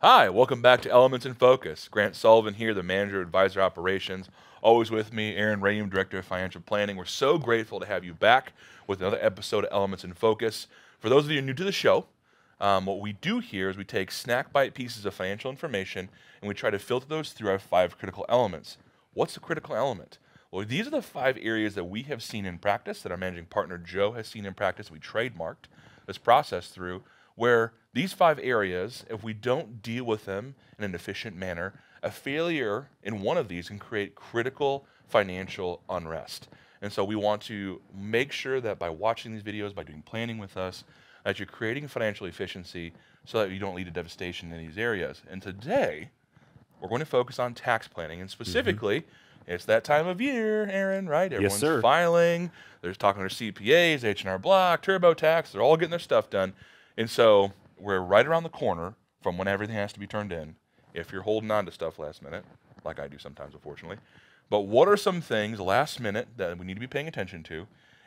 Hi, welcome back to Elements in Focus. Grant Sullivan here, the Manager of Advisor Operations. Always with me, Aaron Rheaume, Director of Financial Planning. We're so grateful to have you back with another episode of Elements in Focus. For those of you new to the show, what we do here is we take snack bite pieces of financial information and we try to filter those through our 5 critical elements. What's a critical element? Well, these are the 5 areas that we have seen in practice, that our managing partner Joe has seen in practice. We trademarked this process through, where these 5 areas, if we don't deal with them in an efficient manner, a failure in one of these can create critical financial unrest. And so we want to make sure that by watching these videos, by doing planning with us, that you're creating financial efficiency so that you don't lead to devastation in these areas. And today, we're going to focus on tax planning, and specifically, it's that time of year, Aaron, right? Yes, Everyone's sir. Filing, they're talking to their CPAs, H&R Block, TurboTax, they're all getting their stuff done. And so we're right around the corner from when everything has to be turned in, if you're holding on to stuff last minute, like I do sometimes, unfortunately. But what are some things last minute that we need to be paying attention to,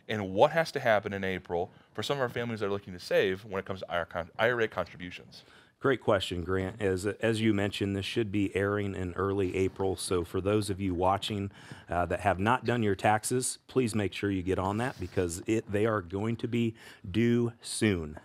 and what has to happen in April for some of our families that are looking to save when it comes to IRA contributions? Great question, Grant. As you mentioned, this should be airing in early April. So for those of you watching that have not done your taxes, please make sure you get on that because they are going to be due soon.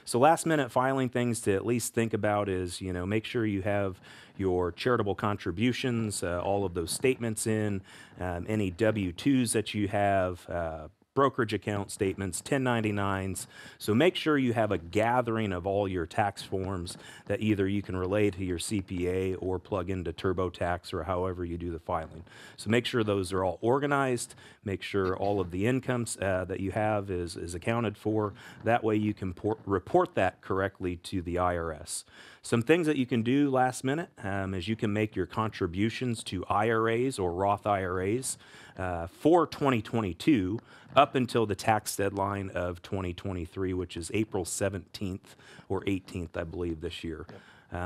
So last minute filing things to at least think about is, make sure you have your charitable contributions, all of those statements in, any W-2s that you have, brokerage account statements, 1099s. So make sure you have a gathering of all your tax forms that either you can relay to your CPA or plug into TurboTax or however you do the filing. So make sure those are all organized. Make sure all of the incomes that you have is accounted for. That way you can report that correctly to the IRS. Some things that you can do last minute is you can make your contributions to IRAs or Roth IRAs for 2022 up until the tax deadline of 2023, which is April 17th or 18th, I believe, this year.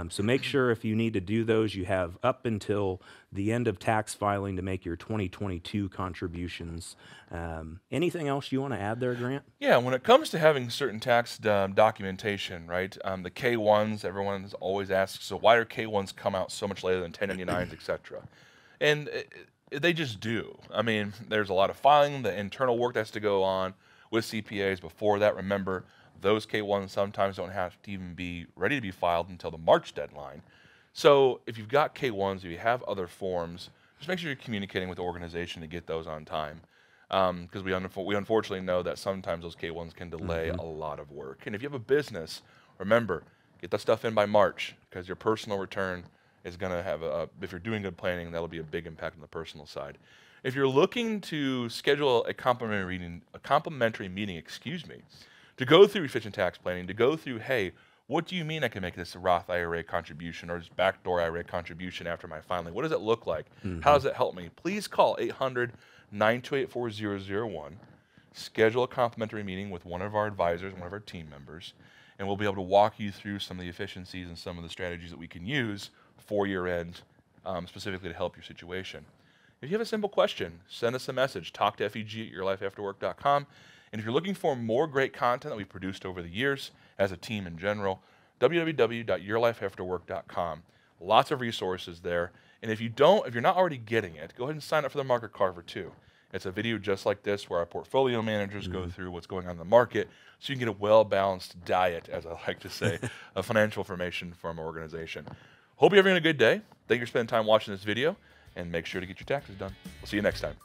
So make sure if you need to do those, you have up until the end of tax filing to make your 2022 contributions. Anything else you want to add there, Grant? Yeah, when it comes to having certain tax documentation, right, the K-1s, everyone always asks, so why do K-1s come out so much later than 1099s, et cetera? And they just do. I mean, there's a lot of filing, the internal work that has to go on with CPAs before that. Remember, those K-1s sometimes don't have to even be ready to be filed until the March deadline. So if you've got K-1s, if you have other forms, just make sure you're communicating with the organization to get those on time. Because we unfortunately know that sometimes those K-1s can delay a lot of work. And if you have a business, remember, get that stuff in by March, because your personal return is going to have if you're doing good planning, that'll be a big impact on the personal side. If you're looking to schedule a complimentary meeting, to go through efficient tax planning, to go through, hey, what do you mean I can make this a Roth IRA contribution or this backdoor IRA contribution after my filing? What does it look like? How does it help me? Please call 800-928-4001. Schedule a complimentary meeting with one of our advisors, one of our team members, and we'll be able to walk you through some of the efficiencies and some of the strategies that we can use for your end, specifically to help your situation. If you have a simple question, send us a message, talk to feg@yourlifeafterwork.com. And if you're looking for more great content that we've produced over the years as a team in general, www.yourlifeafterwork.com. Lots of resources there. And if you're not already getting it, go ahead and sign up for the Market Carver too. It's a video just like this where our portfolio managers go through what's going on in the market so you can get a well-balanced diet, as I like to say, of financial information from our organization. Hope you're having a good day. Thank you for spending time watching this video, and make sure to get your taxes done. We'll see you next time.